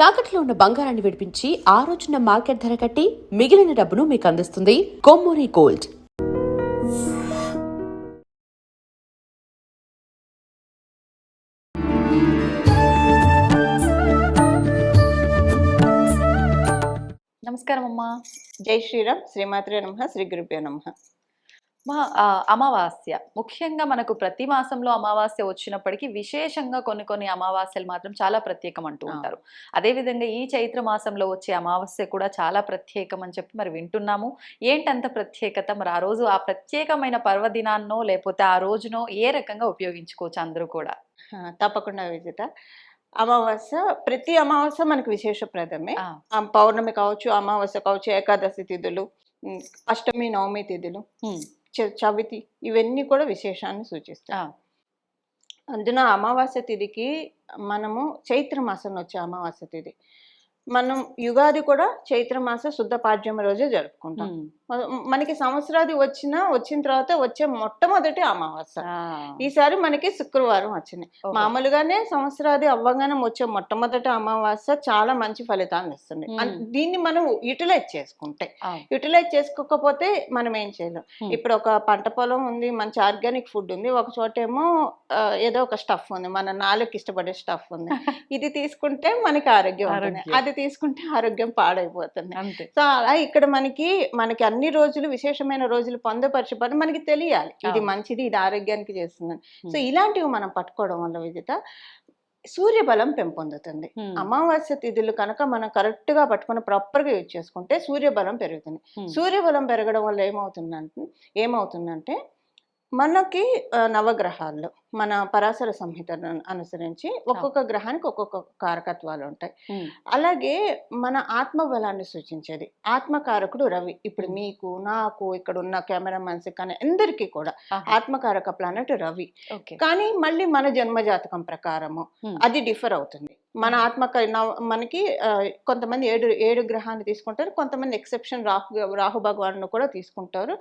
తాకట్లో ఉన్న బంగారాన్ని విడిపించి ఆ రోజున మార్కెట్ ధర కట్టి మిగిలిన డబ్బును మీకు అందిస్తుంది కొమ్మూరి గోల్డ్. నమస్కారం అమ్మా. జై శ్రీరామ్. శ్రీమాత్రే నమః. శ్రీ గురుభ్యో నమః. అమావాస్య ముఖ్యంగా మనకు ప్రతి మాసంలో అమావాస్య వచ్చినప్పటికీ విశేషంగా కొన్ని అమావాస్యలు మాత్రం చాలా ప్రత్యేకం అంటూ ఉంటారు. అదేవిధంగా ఈ చైత్ర మాసంలో వచ్చే అమావాస్య కూడా చాలా ప్రత్యేకం అని చెప్పి మరి వింటున్నాము. ఏంటంత ప్రత్యేకత? మరి ఆ రోజు ఆ ప్రత్యేకమైన పర్వదినాన్నో లేకపోతే ఆ రోజునో ఏ రకంగా ఉపయోగించుకోవచ్చు అందరూ కూడా? తప్పకుండా విజిత. అమావాస్య, ప్రతి అమావాస్య మనకు విశేషప్రదమే. పౌర్ణమి కావచ్చు, అమావాస్య కావచ్చు, ఏకాదశి తిథులు, అష్టమి నవమి తిథులు, చవితి, ఇవన్నీ కూడా విశేషాన్ని సూచిస్తాయి. అందున అమావాస్య తిథికి మనము చైత్ర మాసంలో వచ్చే అమావాస్య తిథి, మనం యుగాది కూడా చైత్రమాస శుద్ధ పాడ్యమి రోజే జరుపుకుంటాం. మనకి సంవత్సరాది వచ్చిన తర్వాత వచ్చే మొట్టమొదటి అమావాస్య ఈసారి మనకి శుక్రవారం వచ్చింది. మామూలుగానే సంవత్సరాది అవ్వగానే వచ్చే మొట్టమొదటి అమావాస్య చాలా మంచి ఫలితాన్ని ఇస్తుంది. దీన్ని మనం యూటిలైజ్ చేసుకుంటే, యూటిలైజ్ చేసుకోకపోతే మనం ఏం చేయలేం. ఇప్పుడు ఒక పంట పొలం ఉంది, మంచి ఆర్గానిక్ ఫుడ్ ఉంది, ఒక చోటేమో ఏదో ఒక స్టఫ్ ఉంది, మన నాలుగుకి ఇష్టపడే స్టఫ్ ఉంది. ఇది తీసుకుంటే మనకి ఆరోగ్యం ఉంటుంది, అది తీసుకుంటే ఆరోగ్యం పాడైపోతుంది. సో అలా ఇక్కడ మనకి అన్ని రోజులు విశేషమైన రోజులు పొందపరచబడి మనకి తెలియాలి, ఇది మంచిది, ఇది ఆరోగ్యానికి చేస్తుందని. సో ఇలాంటివి మనం పట్టుకోవడం వల్ల విజిత సూర్యబలం పెంపొందుతుంది. అమావాస్య తిథులు కనుక మనం కరెక్ట్ గా పట్టుకుని ప్రాపర్ గా యూజ్ చేసుకుంటే సూర్యబలం పెరుగుతుంది. సూర్యబలం పెరగడం వల్ల ఏమవుతుందంటే మనకి నవగ్రహాల్లో మన పరాశర సంహితను అనుసరించి ఒక్కొక్క గ్రహానికి ఒక్కొక్క కారకత్వాలు ఉంటాయి. అలాగే మన ఆత్మబలాన్ని సూచించేది ఆత్మకారకుడు రవి. ఇప్పుడు మీకు, నాకు, ఇక్కడ ఉన్న కెమెరామెన్స్ కానీ అందరికీ కూడా ఆత్మకారక ప్లానెట్ రవి. కానీ మళ్ళీ మన జన్మజాతకం ప్రకారము అది డిఫర్ అవుతుంది. మన మనకి కొంతమంది ఏడు గ్రహాన్ని తీసుకుంటారు, కొంతమంది ఎక్సెప్షన్ రాహు భగవాను కూడా తీసుకుంటారు.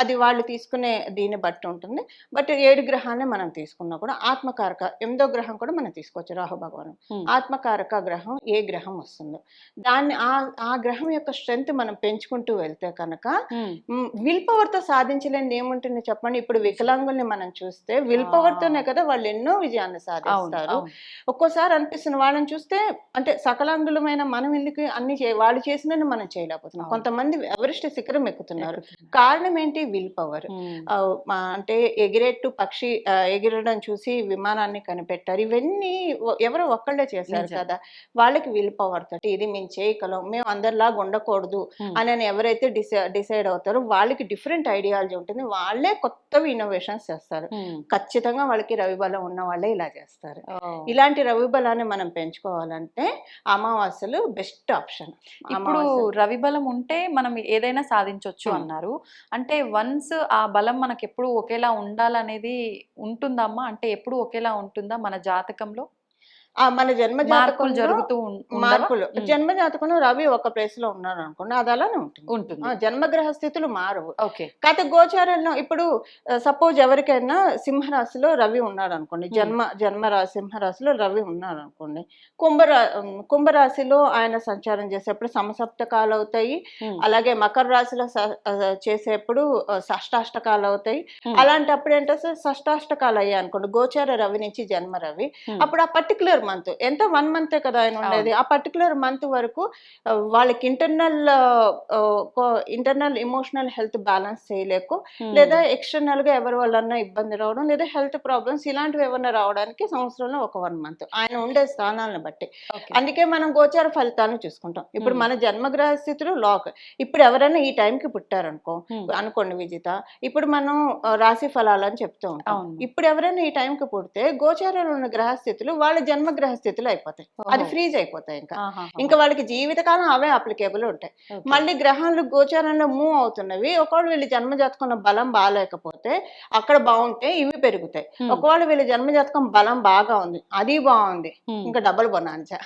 అది వాళ్ళు తీసుకునే దీన్ని బట్టి ఉంటుంది. బట్ 7 గ్రహాన్ని మనం తీసుకున్నా కూడా ఆత్మకారక 8వ గ్రహం కూడా మనం తీసుకోవచ్చు. రాహు భగవాను ఆత్మకారక గ్రహం ఏ గ్రహం వస్తుందో దాన్ని ఆ గ్రహం యొక్క స్ట్రెంగ్త్ మనం పెంచుకుంటూ వెళ్తే కనుక విల్ పవర్ తో సాధించలేనిది ఏముంటుంది చెప్పండి. ఇప్పుడు వికలాంగుల్ని మనం చూస్తే విల్ పవర్ తోనే కదా వాళ్ళు ఎన్నో విజయాన్ని సాధిస్తారు. ఒక్కోసారి అనిపిస్తుంది వాళ్ళని చూస్తే, అంటే సకలాంగులమైన మనం ఎందుకు అన్ని వాళ్ళు చేసినని మనం చేయలేకపోతున్నాం. కొంతమంది ఎవరెస్ట్ శిఖరం ఎక్కుతున్నారు, కారణం ఏంటి? Will power. అంటే ఎగిరేట్టు పక్షి ఎగిరడం చూసి విమానాన్ని కనిపెట్టారు. ఇవన్నీ ఎవరో ఒక్కళ్ళే చేశారు కదా, వాళ్ళకి విల్ పవర్ తోటి ఇది మేము చేయగలం, మేము అందరిలాగా ఉండకూడదు అని ఎవరైతే డిసైడ్ అవుతారో వాళ్ళకి డిఫరెంట్ ఐడియాలజీ ఉంటుంది, వాళ్ళే కొత్తవి ఇన్నోవేషన్స్ చేస్తారు. ఖచ్చితంగా వాళ్ళకి రవిబలం ఉన్న వాళ్ళే ఇలా చేస్తారు. ఇలాంటి రవిబలాన్ని మనం పెంచుకోవాలంటే అమావాస్యలు బెస్ట్ ఆప్షన్. ఇప్పుడు రవిబలం ఉంటే మనం ఏదైనా సాధించవచ్చు అన్నారు. అంటే వన్స్ ఆ బలం మనకి ఎప్పుడు ఒకేలా ఉండాలనేది ఉంటుందమ్మా? అంటే ఎప్పుడు ఒకేలా ఉంటుందా మన జాతకంలో? మన జన్మ జాతకం మార్పులు, జన్మ జాతకంలో రవి ఒక ప్లేస్ లో ఉన్నాడు అనుకోండి, అది అలానే ఉంటుంది. జన్మగ్రహ స్థితులు మారవు. కాకపోతే గోచారంలో ఇప్పుడు సపోజ్ ఎవరికైనా సింహరాశిలో రవి ఉన్నాడు అనుకోండి, సింహరాశిలో రవి ఉన్నాడు అనుకోండి, కుంభరాశిలో ఆయన సంచారం చేసేప్పుడు సమసప్తకాలు అవుతాయి. అలాగే మకర రాశిలో చేసేప్పుడు షష్టాష్టకాలు అవుతాయి. అలాంటప్పుడు ఏంటో షష్టాష్టకాలు అయ్యాయి అనుకోండి, గోచార రవి నుంచి జన్మ రవి, అప్పుడు ఆ పర్టికులర్ మంత్ ఎంత 1 మంతే కదా ఆయన ఉండేది, ఆ పర్టికులర్ మంత్ వరకు వాళ్ళకి ఇంటర్నల్ ఎమోషనల్ హెల్త్ బ్యాలెన్స్ చేయలేకు, లేదా ఎక్స్టర్నల్ గా ఎవరి వల్ల ఇబ్బంది రావడం, లేదా హెల్త్ ప్రాబ్లమ్స్ ఇలాంటివి ఏమన్నా రావడానికి సంవత్సరంలో ఒక 1 మంత్ ఆయన ఉండే స్థానాలను బట్టి. అందుకే మనం గోచార ఫలితాలను చూసుకుంటాం. ఇప్పుడు మన జన్మగ్రహ స్థితులు లాక్. ఇప్పుడు ఎవరైనా ఈ టైంకి అనుకోండి విజిత, ఇప్పుడు మనం రాశి ఫలాలని చెప్తూ ఉంటాం. ఇప్పుడు ఎవరైనా ఈ టైంకి పుడితే గోచారంలో ఉన్న గ్రహ స్థితులు వాళ్ళ జన్మగ్రహ స్థితులు అయిపోతాయి, అది ఫ్రీజ్ అయిపోతాయి. ఇంకా వాళ్ళకి జీవితకాలం అవే అప్లికేబుల్ ఉంటాయి. మళ్ళీ గ్రహాలు గోచారంలో మూవ్ అవుతున్నవి, ఒకవేళ వీళ్ళు జన్మజాతకంలో బలం బాగాలేకపోతే అక్కడ బాగుంటే ఇవి పెరుగుతాయి. ఒకవేళ వీళ్ళ జన్మజాతకం బలం బాగా ఉంది, అది బాగుంది, ఇంకా డబుల్ బొనాన్సా.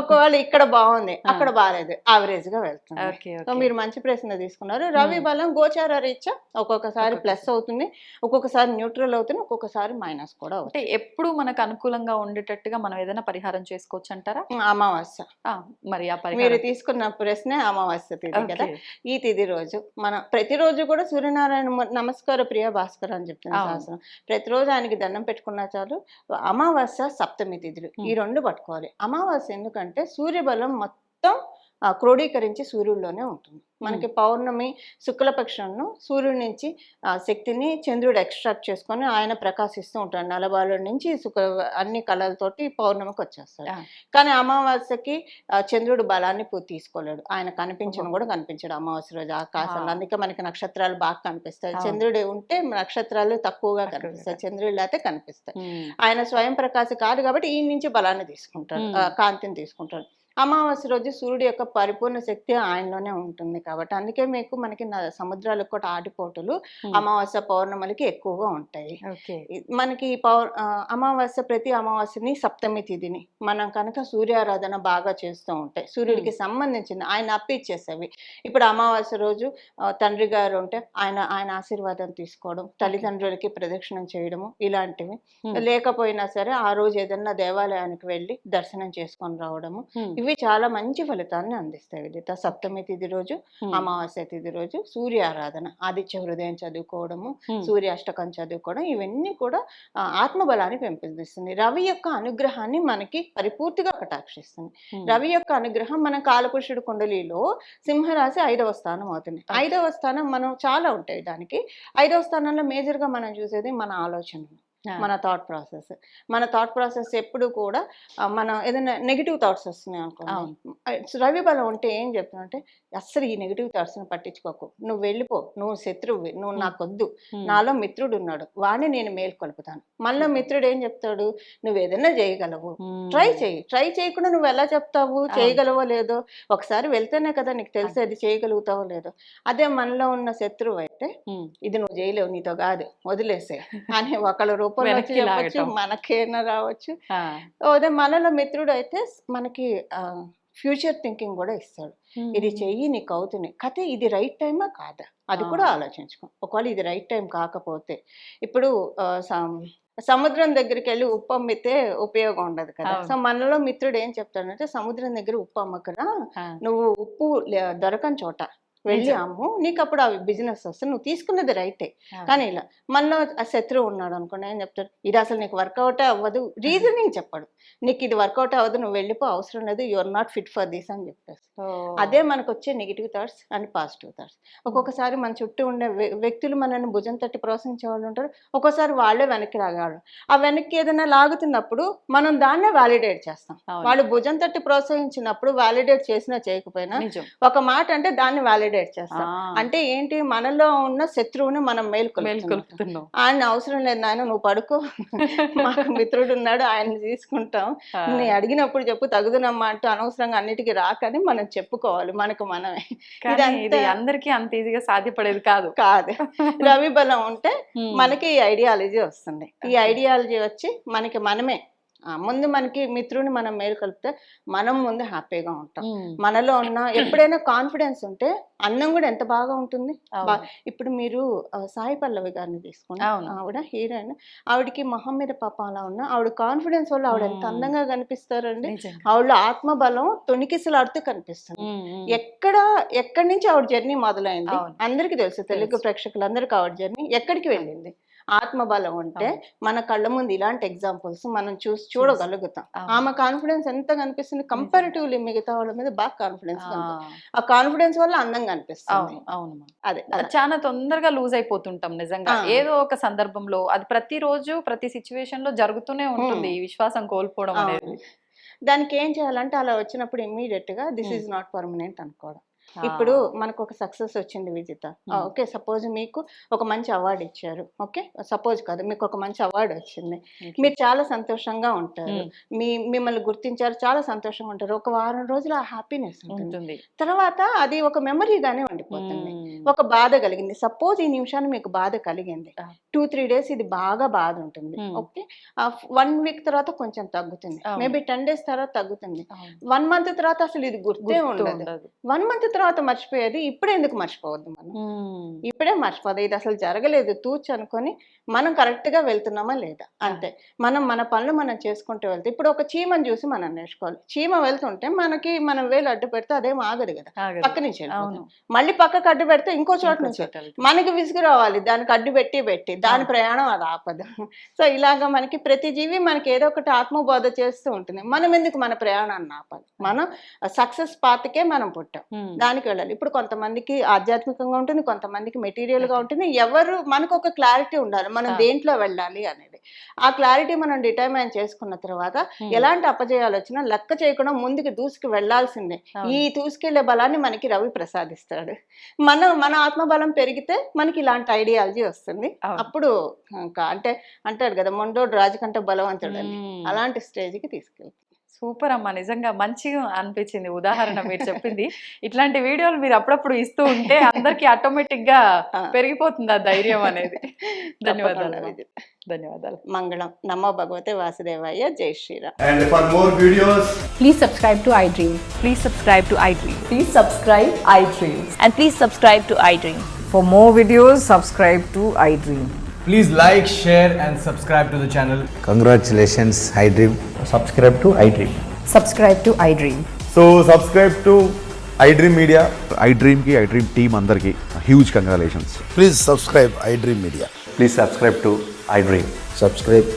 ఒకవేళ ఇక్కడ బాగుంది, అక్కడ బాగాలేదు, యావరేజ్ గా వెళ్తుంది. సో మీరు మంచి ప్రశ్న తీసుకున్నారు. రవి బలం గోచార రీత్యా ఒక్కొక్కసారి ప్లస్ అవుతుంది, ఒక్కొక్కసారి న్యూట్రల్ అవుతుంది, ఒక్కొక్కసారి మైనస్ కూడా అవుతుంది. ఎప్పుడు మనకు అనుకూలంగా ఉండేటట్టు తగ్గట్టుగా మనం ఏదైనా పరిహారం చేసుకోవచ్చు అంటారా? అమావాస్య మరి ఆ మీరు పరిహారం తీసుకున్న ప్రశ్నే అమావాస్య తిథి కదా. ఓకే. ఈ తిథి రోజు మన ప్రతిరోజు కూడా సూర్యనారాయణ నమస్కార ప్రియ భాస్కర్ అని చెప్తుంది అవును. శాస్త్రం. ప్రతిరోజు ఆయనకి దండం పెట్టుకున్నా చాలు. అమావాస్య సప్తమి తిథులు ఈ రెండు పట్టుకోవాలి. అమావాస్య ఎందుకంటే సూర్యబలం మొత్తం క్రోడీకరించి సూర్యుడిలోనే ఉంటుంది. మనకి పౌర్ణమి శుక్లపక్షంలో సూర్యుడి నుంచి శక్తిని చంద్రుడు ఎక్స్ట్రాక్ట్ చేసుకొని ఆయన ప్రకాశిస్తూ ఉంటాడు. నలబాల నుంచి అన్ని కళలతోటి పౌర్ణమికి వచ్చేస్తాడు. కానీ అమావాస్యకి చంద్రుడు బలాన్ని తీసుకోలేడు. ఆయన కనిపించను కూడా కనిపించాడు అమావాస్య రోజు ఆకాశంలో. అందుకే మనకి నక్షత్రాలు బాగా కనిపిస్తాయి. చంద్రుడు ఉంటే నక్షత్రాలు తక్కువగా కనిపిస్తాయి, చంద్రుడు లేకపోతే కనిపిస్తాయి. ఆయన స్వయం ప్రకాశ కాదు కాబట్టి ఈ నుంచి బలాన్ని తీసుకుంటాడు, కాంతిని తీసుకుంటాడు. అమావాస్య రోజు సూర్యుడు యొక్క పరిపూర్ణ శక్తి ఆయనలోనే ఉంటుంది కాబట్టి అందుకే మనకి సముద్రాలకు కూడా ఆటిపోటులు అమావాస్య పౌర్ణములకి ఎక్కువగా ఉంటాయి. మనకి అమావాస్య ప్రతి అమావాస్యని సప్తమి తిథిని మనం కనుక సూర్యారాధన బాగా చేస్తూ ఉంటాయి. సూర్యుడికి సంబంధించిన ఆయన అప్పిచ్చేసేవి. ఇప్పుడు అమావాస్య రోజు తండ్రి గారు ఉంటే ఆయన ఆశీర్వాదం తీసుకోవడం, తల్లిదండ్రులకి ప్రదక్షిణం చేయడము ఇలాంటివి. లేకపోయినా సరే ఆ రోజు ఏదన్నా దేవాలయానికి వెళ్ళి దర్శనం చేసుకొని రావడము ఇవి చాలా మంచి ఫలితాన్ని అందిస్తాయి. విదిత సప్తమి తిథి రోజు అమావాస్య తిథి రోజు సూర్య ఆరాధన, ఆదిత్య హృదయం చదువుకోవడము, సూర్యాష్టకం చదువుకోవడం ఇవన్నీ కూడా ఆత్మబలాన్ని పెంపొందిస్తుంది. రవి యొక్క అనుగ్రహాన్ని మనకి పరిపూర్తిగా కటాక్షిస్తుంది. రవి యొక్క అనుగ్రహం మన కాలపురుషుడు కుండలిలో సింహరాశి 5వ స్థానం అవుతుంది. 5వ స్థానం మనం చాలా ఉంటాయి దానికి. 5వ స్థానంలో మేజర్ గా మనం చూసేది మన ఆలోచనలు, మన థాట్ ప్రాసెస్. మన థాట్ ప్రాసెస్ ఎప్పుడు కూడా మనం ఏదైనా నెగిటివ్ థాట్స్ వస్తున్నాయి అనుకో, రవి బలం ఉంటే ఏం చెప్తున్నా అస్సలు ఈ నెగిటివ్ థాట్స్ ని పట్టించుకోకు, నువ్వు వెళ్ళిపో, నువ్వు శత్రువు, నువ్వు నాకొద్దు, నాలో మిత్రుడు ఉన్నాడు, వాడిని నేను మేల్కొల్పుతాను. మళ్ళీ మిత్రుడు ఏం చెప్తాడు, నువ్వు ఏదైనా చేయగలవు, ట్రై చేయకుండా నువ్వు ఎలా చెప్తావు చేయగలవో లేదో, ఒకసారి వెళ్తేనే కదా నీకు తెలిసి అది చేయగలుగుతావో లేదో. అదే మనలో ఉన్న శత్రువు అయితే ఇది నువ్వు చేయలేవు, నీతో కాదు, వదిలేసే అని ఒకళ్ళ రూపంలో చెప్పచ్చు, మనకైనా రావచ్చు. అదే మనలో మిత్రుడు అయితే మనకి ఫ్యూచర్ థింకింగ్ కూడా ఇస్తాడు. ఇది చెయ్యి, నీకు అవుతుంది కథ, ఇది రైట్ టైమా కాదా అది కూడా ఆలోచించుకో. ఒకవేళ ఇది రైట్ టైం కాకపోతే ఇప్పుడు సముద్రం దగ్గరికి వెళ్ళి ఉప్పు అమ్మితే ఉపయోగం ఉండదు కదా. సో మనలో మిత్రుడు ఏం చెప్తాడంటే సముద్రం దగ్గర ఉప్పు అమ్మకరా, నువ్వు ఉప్పు దొరకని చోట వెళ్ళి అమ్ము, నీకు అప్పుడు అవి బిజినెస్ వస్తుంది, నువ్వు తీసుకున్నది రైటే. కానీ ఇలా మనలో ఆ శత్రువు ఉన్నాడు అనుకోండి, ఏం చెప్తాడు, ఇది అసలు నీకు వర్కౌటే అవ్వదు, రీజనింగ్ చెప్పాడు, నీకు ఇది వర్కౌట్ అవ్వదు, నువ్వు వెళ్ళిపో, అవసరం లేదు, you are not fit for this అని చెప్తారు. అదే మనకు వచ్చే negative thoughts and positive thoughts. ఒక్కొక్కసారి మన చుట్టూ ఉండే వ్యక్తులు మనల్ని భుజం తట్టి ప్రోత్సహించే వాళ్ళు ఉంటారు, ఒక్కోసారి వాళ్ళే వెనక్కి లాగాడు. ఆ వెనక్కి ఏదైనా లాగుతున్నప్పుడు మనం దాన్నే వ్యాలిడేట్ చేస్తాం. వాళ్ళు భుజం తట్టి ప్రోత్సహించినప్పుడు వ్యాలిడేట్ చేసినా చేయకపోయినా ఒక మాట అంటే దాన్ని వ్యాలిడేట్ చేస్తాం. అంటే ఏంటి, మనలో ఉన్న శత్రువుని మనం మేల్కొల్పుతున్నాం. ఆయన అవసరం లేదు నాయన, నువ్వు పడుకో, మాకు మిత్రుడు ఉన్నాడు, ఆయన తీసుకుంటాం, నీ అడిగినప్పుడు చెప్పు, తగుదునమ్మా అంటూ అనవసరంగా అన్నిటికీ రాకని మనం చెప్పుకోవాలి మనకు మనమే. ఇది అందరికీ అంత ఈజీగా సాధ్యపడేది కాదు. రవి బలం ఉంటే మనకి ఈ ఐడియాలజీ వస్తుంది. ఈ ఐడియాలజీ వచ్చి మనకి మనమే ముందు మనకి మిత్రుని మనం మేలుకొల్పితే మనం ముందు హ్యాపీగా ఉంటాం. మనలో ఉన్న ఎప్పుడైనా కాన్ఫిడెన్స్ ఉంటే అన్నం కూడా ఎంత బాగా ఉంటుంది. ఇప్పుడు మీరు సాయి పల్లవి గారిని తీసుకోండి, ఆవిడ హీరోయిన్, ఆవిడకి మొహం మీద పాపం అలా ఉన్న ఆవిడ కాన్ఫిడెన్స్ వల్ల ఆవిడ ఎంత అందంగా కనిపిస్తారండి. ఆవిడ ఆత్మబలం తొణికిసలాడుతూ కనిపిస్తుంది. ఎక్కడి నుంచి ఆవిడ జర్నీ మొదలైంది అందరికీ తెలుసు, తెలుగు ప్రేక్షకులందరికీ ఆవిడ జర్నీ ఎక్కడికి వెళ్ళింది. ఆత్మబలం ఉంటే మన కళ్ళ ముందు ఇలాంటి ఎగ్జాంపుల్స్ మనం చూడగలుగుతాం. ఆమె కాన్ఫిడెన్స్ ఎంత కనిపిస్తుంది, కంపారిటివ్లీ మిగతా వాళ్ళ మీద బాగా కాన్ఫిడెన్స్. ఆ కాన్ఫిడెన్స్ వల్ల అందంగా అనిపిస్తుంది. అదే చాలా తొందరగా లూజ్ అయిపోతుంటాం నిజంగా, ఏదో ఒక సందర్భంలో. అది ప్రతిరోజు ప్రతి సిచ్యువేషన్ లో జరుగుతూనే ఉంటుంది ఈ విశ్వాసం కోల్పోవడం అనేది. దానికి ఏం చేయాలంటే అలా వచ్చినప్పుడు ఇమ్మీడియట్ గా దిస్ ఈజ్ నాట్ పర్మనెంట్ అనుకోవడం. ఇప్పుడు మనకు ఒక సక్సెస్ వచ్చింది విజిత, ఓకే, సపోజ్ మీకు ఒక మంచి అవార్డు ఇచ్చారు, ఓకే, సపోజ్ కాదు, మీకు ఒక మంచి అవార్డు వచ్చింది, మీరు చాలా సంతోషంగా ఉంటారు, మిమ్మల్ని గుర్తించారు, చాలా సంతోషంగా ఉంటారు. ఒక వారం రోజులు ఆ హ్యాపీనెస్ ఉంటుంది, తర్వాత అది ఒక మెమరీగానే ఉండిపోతుంది. ఒక బాధ కలిగింది, సపోజ్ ఈ నిమిషాన్ని మీకు బాధ కలిగింది, 2-3 days ఇది బాగా బాధ ఉంటుంది, ఓకే, 1 week తర్వాత కొంచెం తగ్గుతుంది, మేబీ 10 days తర్వాత తగ్గుతుంది, 1 month తర్వాత అసలు ఇది గుర్తే ఉండదు, 1 month తర్వాత తర్వాత మర్చిపోయేది ఇప్పుడే ఎందుకు మర్చిపోవద్దు మనం? ఇప్పుడే మర్చిపోదు, ఇది అసలు జరగలేదు తూచ్ అనుకొని మనం కరెక్ట్ గా వెళ్తున్నామా లేదా అంతే. మనం మన పనులు మనం చేసుకుంటూ వెళ్తే, ఇప్పుడు ఒక చీమను చూసి మనం నేర్చుకోవాలి. చీమ వెళ్తుంటే మనం వేలు అడ్డు పెడితే అదేం ఆగదు కదా, పక్క నుంచి వెళ్ళిపోతుంది. మళ్ళీ పక్కకు అడ్డు పెడితే ఇంకో చోట నుంచి మనకి విసుగు రావాలి, దానికి అడ్డు పెట్టి దాని ప్రయాణం అది ఆపదు. సో ఇలాగా మనకి ప్రతి జీవి మనకి ఏదో ఒకటి ఆత్మబోధ చేస్తూ ఉంటుంది. మనం ఎందుకు మన ప్రయాణాన్ని ఆపాలి? మనం సక్సెస్ పాత్కే మనం పుట్టాం, దానికి వెళ్ళాలి. ఇప్పుడు కొంతమందికి ఆధ్యాత్మికంగా ఉంటుంది, కొంతమందికి మెటీరియల్ గా ఉంటుంది. ఎవరు మనకు ఒక క్లారిటీ ఉండాలి మనం దేంట్లో వెళ్ళాలి అనేది. ఆ క్లారిటీ మనం డిటర్మైన్ చేసుకున్న తర్వాత ఎలాంటి అపజయాలు వచ్చినా లెక్క చేయకుండా ముందుకు దూసుకు వెళ్లాల్సిందే. ఈ దూసుకెళ్లే బలాన్ని మనకి రవి ప్రసాదిస్తాడు. మన ఆత్మబలం పెరిగితే మనకి ఇలాంటి ఐడియాలజీ వస్తుంది. అప్పుడు ఇంకా అంటారు కదా, మొండోడు రాజు కంటే బలవంతుడు అని, అలాంటి స్టేజ్కి తీసుకెళ్తాం. సూపర్ అమ్మా, నిజంగా మంచిగా అనిపించింది ఉదాహరణ మీరు చెప్పింది. ఇట్లాంటి వీడియోలు మీరు అప్పుడప్పుడు ఇస్తూ ఉంటే అందరికి ఆటోమేటిక్ గా పెరిగిపోతుంది ఆ ధైర్యం అనేది. ధన్యవాదాలు. ధన్యవాదాలు. మంగళం. నమో భగవతే వాసుదేవాయ. జై Sriram. And for more videos, Please subscribe to iDream. Please subscribe to iDream. Please subscribe iDreams. And please subscribe to iDream. For more videos, subscribe to iDream. please like, share and subscribe to the channel. Congratulations, iDream. Subscribe to iDream. Subscribe to iDream. So subscribe to iDream Media. iDream team andarki huge congratulations. Please subscribe iDream Media. Please subscribe to iDream. Subscribe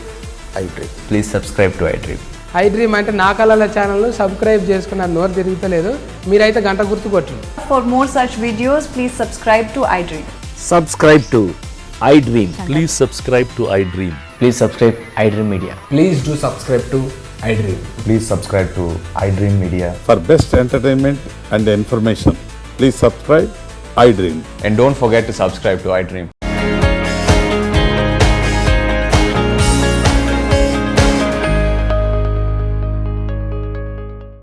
iDream. Please subscribe to iDream. iDream అంటే నా కళల ఛానల్ను subscribe చేసుకున్న నోరు తిరుగుతలేదు, మీరైతే గంట గుర్తు కొట్టండి. For more such videos, please subscribe to iDream. Subscribe to iDream. Please subscribe to iDream. Please subscribe iDream Media. Please do subscribe to iDream. Please subscribe to iDream Media. For best entertainment and information, please subscribe iDream. And don't forget to subscribe to iDream.